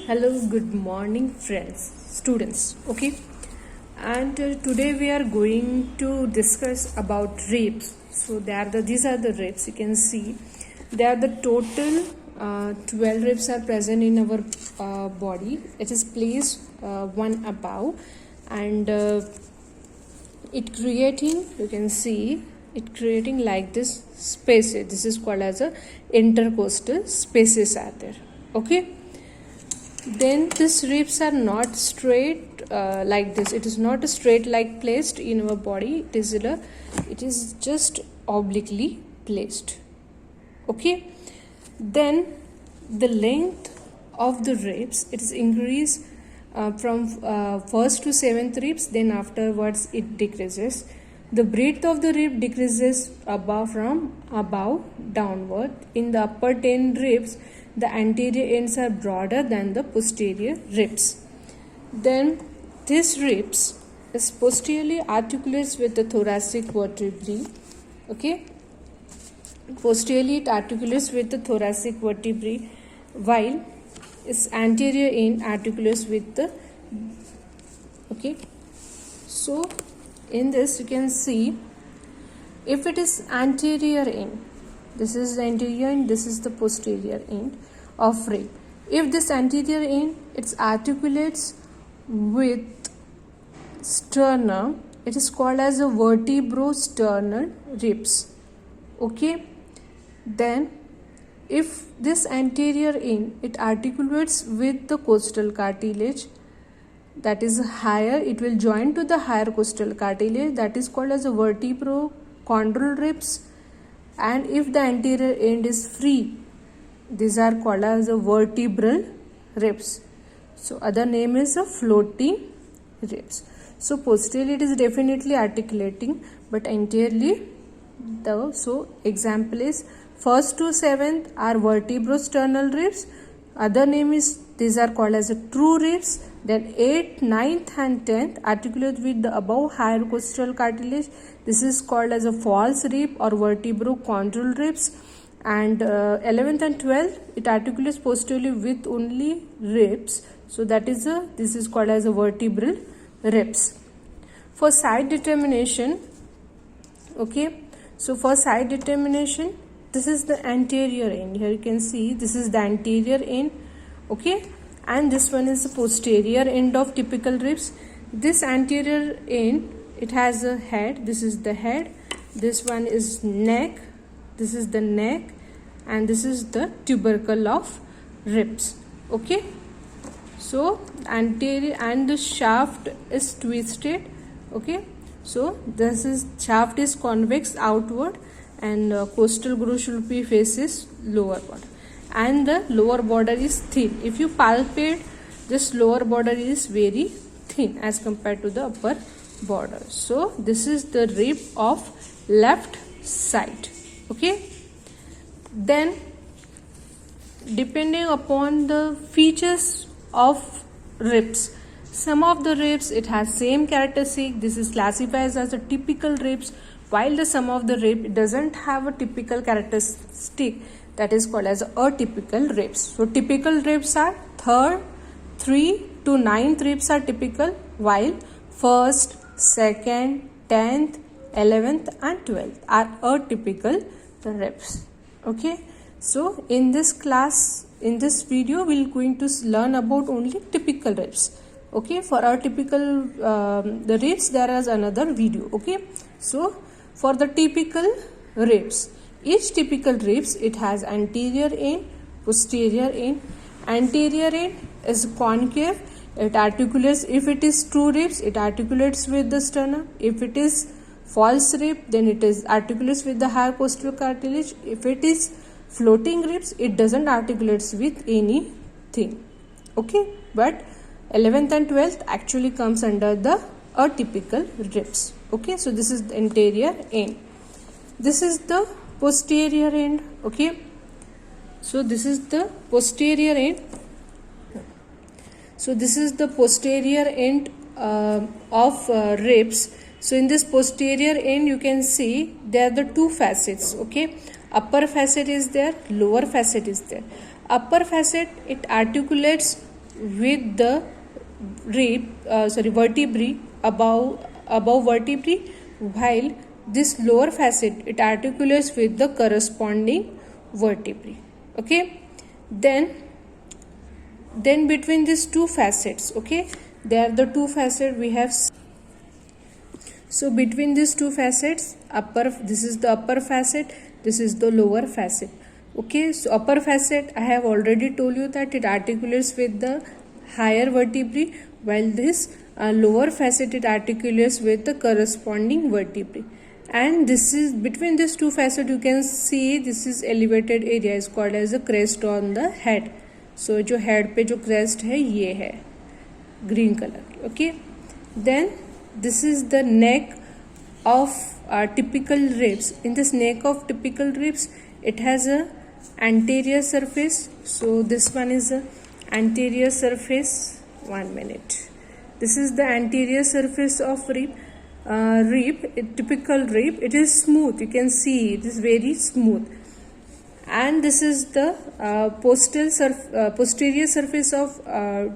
Hello, good morning, friends, students. Okay, and today we are going to discuss about ribs. So these are the ribs. You can see they are the total 12 ribs are present in our body. It is placed one above, and it creating. You can see it creating like this spaces. This is called as a intercostal spaces are there. Okay. Then these ribs are not straight like this. It is not a straight like placed in our body. It is just obliquely placed. Okay. Then the length of the ribs, it is increased from first to seventh ribs. Then afterwards it decreases. The breadth of the rib decreases from above downward. In the upper 10 ribs, the anterior ends are broader than the posterior ribs. Then this ribs is posteriorly articulates with the thoracic vertebrae. Okay, posteriorly it articulates with the thoracic vertebrae, while its anterior end articulates with the. Okay, so in this you can see if it is anterior end, this is the anterior end, this is the posterior end of rib. If this anterior end it articulates with sternum, it is called as a vertebrosternal ribs. Okay, then if this anterior end it articulates with the costal cartilage, that is higher, it will join to the higher costal cartilage, that is called as a vertebrochondral ribs. And if the anterior end is free, these are called as a vertebral ribs. So other name is a floating ribs. So posteriorly it is definitely articulating, but anteriorly so example is first to seventh are vertebrosternal ribs. Other name is, these are called as a true ribs. Then 8th, 9th and 10th articulate with the above higher costal cartilage. This is called as a false rib or vertebrochondral ribs. And 11th and 12th it articulates posteriorly with only ribs. So this is called as a vertebral ribs. For side determination, okay, so for side determination, this is the anterior end. Here you can see this is the anterior end. Okay, and this one is the posterior end of typical ribs. This anterior end, it has a head. This is the head. This one is neck. This is the neck, and this is the tubercle of ribs. Okay, so anterior and the shaft is twisted. Okay, so this is shaft is convex outward, and costal groove should be faces lower border, and the lower border is thin. If you palpate, this lower border is very thin as compared to the upper border. So this is the rib of left side. Okay, then depending upon the features of ribs, some of the ribs it has same characteristic. This is classified as a typical ribs, while the some of the rib doesn't have a typical characteristic, that is called as atypical ribs. So typical ribs are 3rd, 3 to 9th ribs are typical, while 1st, 2nd, 10th, 11th and 12th are atypical ribs. Okay, so in this class, in this video, we are going to learn about only typical ribs. Okay, for atypical the ribs there is another video. Okay, so for the typical ribs, each typical ribs it has anterior end, posterior end. Anterior end is concave. It articulates, if it is true ribs, it articulates with the sternum. If it is false rib, then it is articulates with the higher costal cartilage. If it is floating ribs, it doesn't articulates with anything. Okay, but 11th and 12th actually comes under the atypical ribs. Okay, so this is the anterior end. This is the posterior end. Okay, so this is the posterior end. So this is the posterior end of ribs. So in this posterior end you can see there are the two facets. Okay, upper facet is there, lower facet is there. Upper facet, it articulates with the vertebrae above vertebrae, while this lower facet it articulates with the corresponding vertebrae. Okay, then between these two facets, okay, there are the two facets we have. So between these two facets, this is the upper facet, this is the lower facet. Okay, so upper facet, I have already told you that it articulates with the higher vertebrae, while this lower facet it articulates with the corresponding vertebrae. And this is between these two facets, you can see this is elevated area is called as a crest on the head. So जो head पे जो crest है ये है green color. Okay, then this is the neck of typical ribs. In this neck of typical ribs, it has a anterior surface. So this one is a anterior surface. 1 minute. This is the anterior surface of rib. Typical rib. It is smooth. You can see it is very smooth. And this is the posterior surface of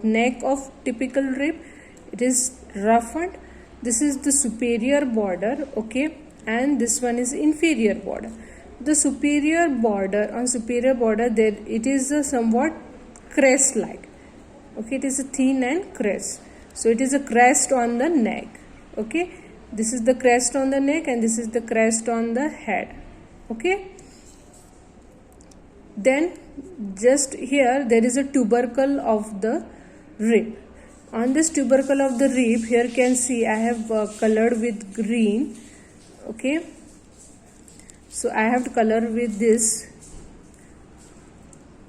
neck of typical rib. It is roughened. This is the superior border, okay, and this one is inferior border. The superior border, there it is a somewhat crest like, okay, it is a thin and crest. So it is a crest on the neck, okay. This is the crest on the neck and this is the crest on the head, okay. Then just here there is a tubercle of the rib. On this tubercle of the rib, here you can see I have colored with green, okay. So I have to color with this.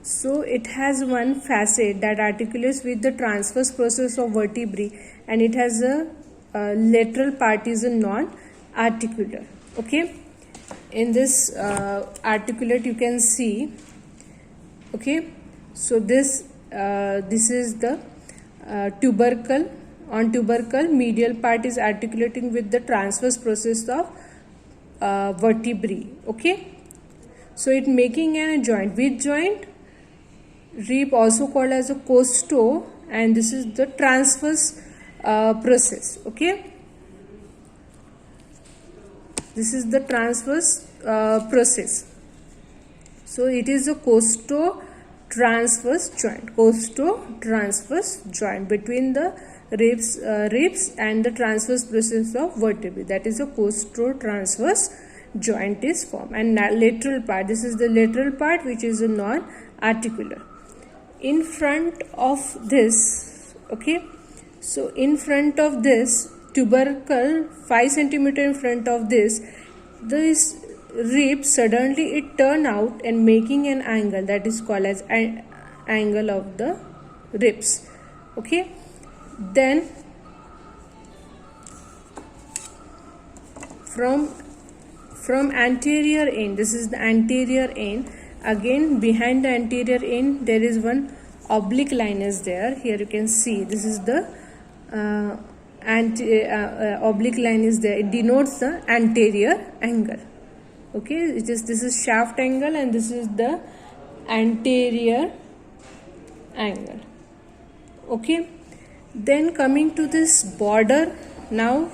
So it has one facet that articulates with the transverse process of vertebrae, and it has a lateral part is a non-articular, okay. In this articulate you can see, okay. So this is the tubercle. On tubercle, medial part is articulating with the transverse process of vertebrae, okay. So it making a joint. Which joint? Rib, also called as a costo, and this is the transverse process, okay. This is the transverse process. So it is a costo-transverse joint. Costo-transverse joint between the ribs and the transverse process of vertebrae. That is a costo-transverse joint is formed. And lateral part. This is the lateral part which is a non-articular. In front of this, okay. So in front of this tubercle, 5 centimeter in front of this rib, suddenly it turn out and making an angle that is called as angle of the ribs, okay. Then from anterior end, this is the anterior end. Again behind the anterior end there is one oblique line is there. Here you can see this is the oblique line is there. It denotes the anterior angle, okay. This is shaft angle and this is the anterior angle, okay. Then coming to this border, now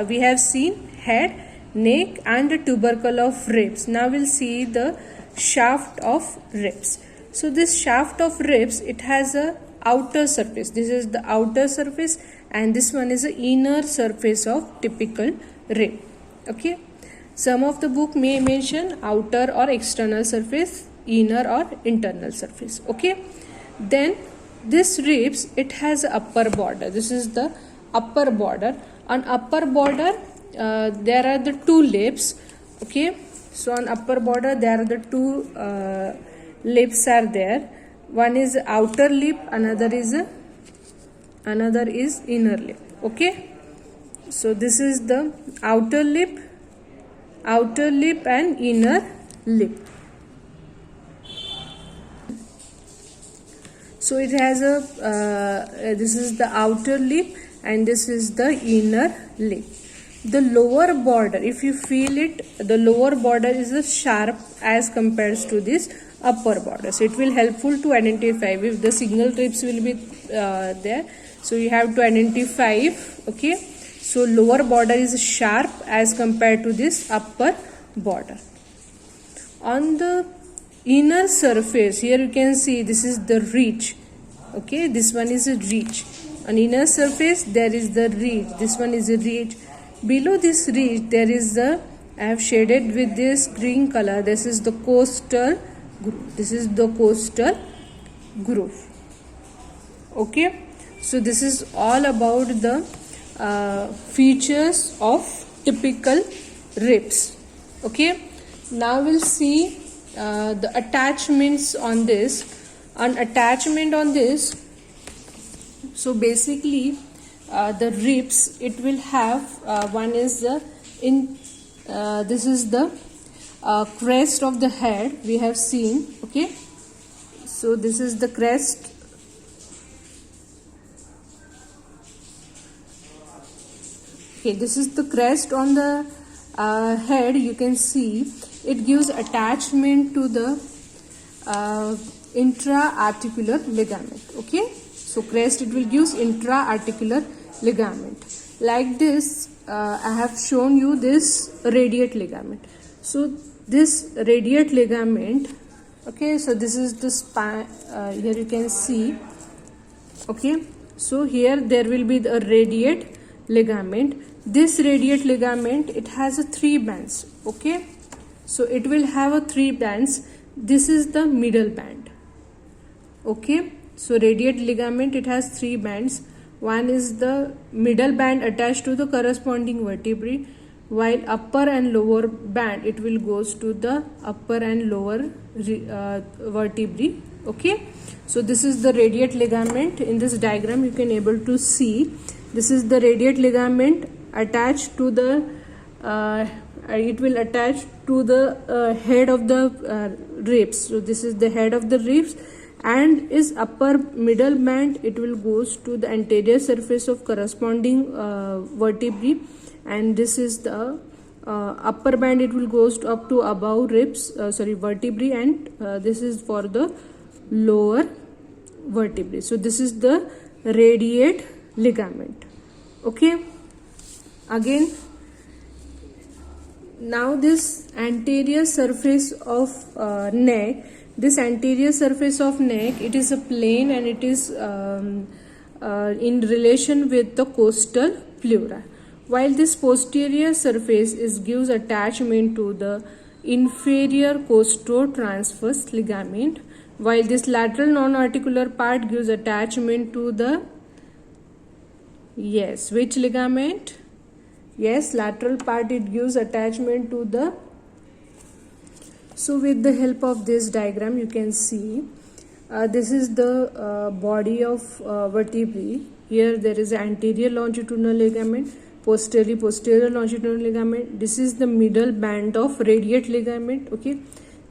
we have seen head, neck and the tubercle of ribs. Now we'll see the shaft of ribs. So this shaft of ribs, it has a outer surface. This is the outer surface and this one is the inner surface of typical rib, okay. Some of the book may mention outer or external surface, inner or internal surface, okay. Then this ribs, it has upper border. This is the upper border. On upper border there are the two lips, okay. So on upper border there are the two lips are there. One is outer lip, another is inner lip, okay. So this is the outer lip and inner lip. So it has a this is the outer lip and this is the inner lip. The lower border, if you feel it, the lower border is sharp as compared to this upper border. So it will helpful to identify if the single ribs will be there. So you have to identify. Okay, so lower border is sharp as compared to this upper border. On the inner surface, here you can see this is the ridge. Okay, this one is a ridge. On inner surface there is the ridge. This one is a ridge. Below this ridge there is the, I have shaded with this green color. This is the coastal groove. This is the coastal groove. Okay, so this is all about the features of typical ribs. Okay, now we'll see the attachments on this. An attachment on this, so basically the ribs, it will have one is the this is the crest of the head we have seen. Okay, so this is the crest. Okay, this is the crest on the head. You can see it gives attachment to the intra-articular ligament. Okay, so crest, it will give intra-articular ligament. Like this, I have shown you this radiate ligament. So this radiate ligament, okay, so this is the spine. Here you can see. Okay, so here there will be the radiate ligament. This radiate ligament, it has a 3 bands. Okay, so it will have a 3 bands. This is the middle band. Okay, so radiate ligament, it has 3 bands. One is the middle band attached to the corresponding vertebrae, while upper and lower band, it will goes to the upper and lower vertebrae. Okay, so this is the radiate ligament. In this diagram you can able to see this is the radiate ligament attached to the it will attach to the head of the ribs. So this is the head of the ribs, and is upper middle band, it will goes to the anterior surface of corresponding vertebrae, and this is the upper band, it will goes to up to above ribs vertebrae, and this is for the lower vertebrae. So this is the radiate ligament. Okay, again, now this anterior surface of neck, this anterior surface of neck, it is a plane, and it is in relation with the costal pleura, while this posterior surface is gives attachment to the inferior costotransverse ligament, while this lateral non-articular part gives attachment to the, yes, which ligament? Yes, lateral part, it gives attachment to the. So with the help of this diagram you can see this is the body of vertebrae. Here there is anterior longitudinal ligament, posterior longitudinal ligament. This is the middle band of radiate ligament. Okay,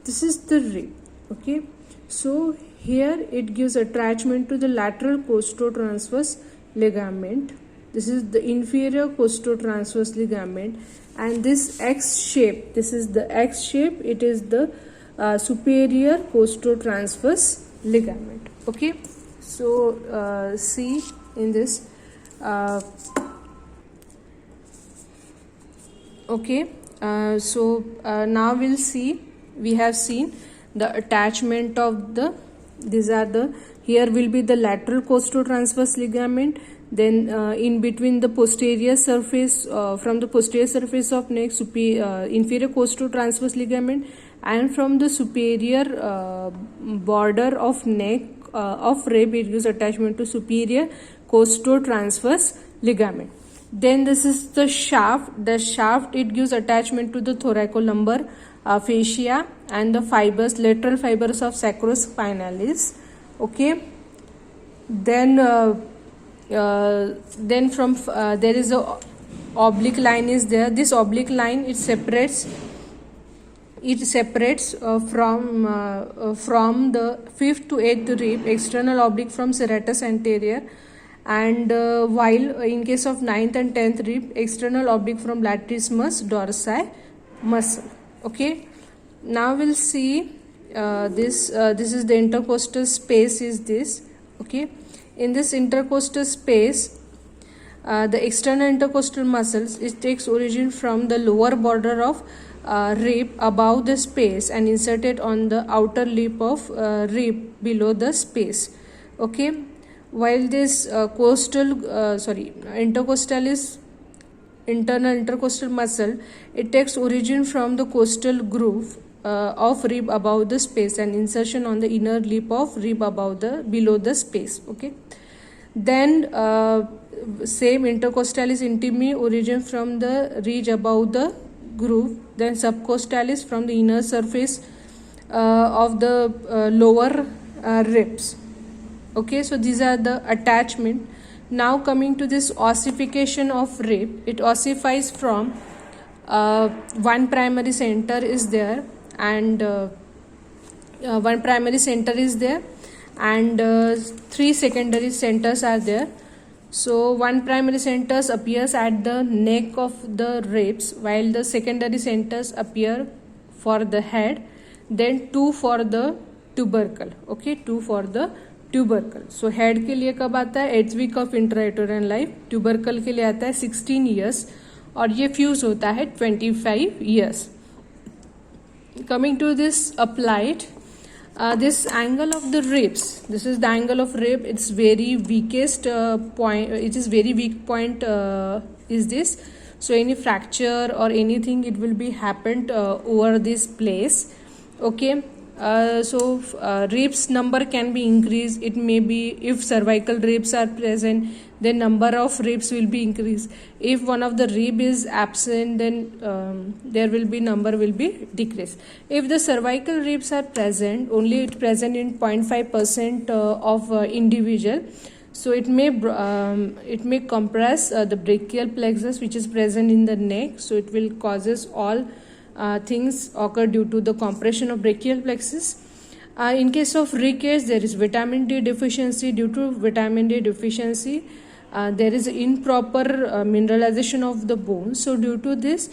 this is the rib. Okay, so here it gives attachment to the lateral costotransverse ligament. This is the inferior costotransverse ligament, and this X shape, this is the X shape, it is the superior costotransverse ligament. Okay, so see in this okay, so now we'll see, we have seen the attachment of the, these are the, here will be the lateral costotransverse ligament. Then in between the posterior surface, from the posterior surface of neck, inferior costotransverse ligament, and from the superior border of neck of rib, it gives attachment to superior costotransverse ligament. Then this is the shaft. The shaft, it gives attachment to the thoracolumbar fascia and the fibers, lateral fibers of sacrospinalis. Okay, then from there is a oblique line is there. This oblique line, it separates from the 5th to 8th rib, external oblique from serratus anterior, and while in case of 9th and 10th rib, external oblique from latissimus dorsi muscle. Okay, now we'll see this is the intercostal space is this. Okay, in this intercostal space, the external intercostal muscles, it takes origin from the lower border of rib above the space and inserted on the outer lip of rib below the space. Okay, while this intercostalis internal intercostal muscle, it takes origin from the costal groove of rib above the space and insertion on the inner lip of rib below the space. Okay, then same intercostalis intimi origin from the ridge above the groove, then subcostalis from the inner surface of the lower ribs. Okay, so these are the attachment. Now coming to this ossification of rib, it ossifies from one primary center is there, and three secondary centers are there. So one primary centers appears at the neck of the ribs, while the secondary centers appear for the head, then two for the tubercle. Okay, two for the tubercle. So head के लिए कब आता है? 8th week of intrauterine life. Tubercle के लिए आता है 16 years और ये फ्यूज होता है 25 years. Coming to this applied, this angle of the ribs, this is the angle of rib, it's very weakest point, it is very weak point is this. So any fracture or anything, it will be happened over this place. Okay, ribs number can be increased. It may be, if cervical ribs are present, then number of ribs will be increased. If one of the rib is absent, then there will be number will be decreased. If the cervical ribs are present, only it present in 0.5% of individual, so it may compress the brachial plexus which is present in the neck. So it will causes all things occur due to the compression of brachial plexus. In case of rickets, there is vitamin D deficiency. Due to vitamin D deficiency, there is improper mineralization of the bone. So due to this,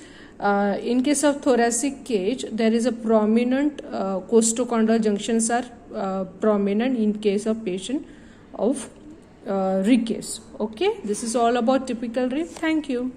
in case of thoracic cage, there is a prominent costochondral junctions are prominent in case of patient of rickets. Okay, this is all about typical rib. Thank you.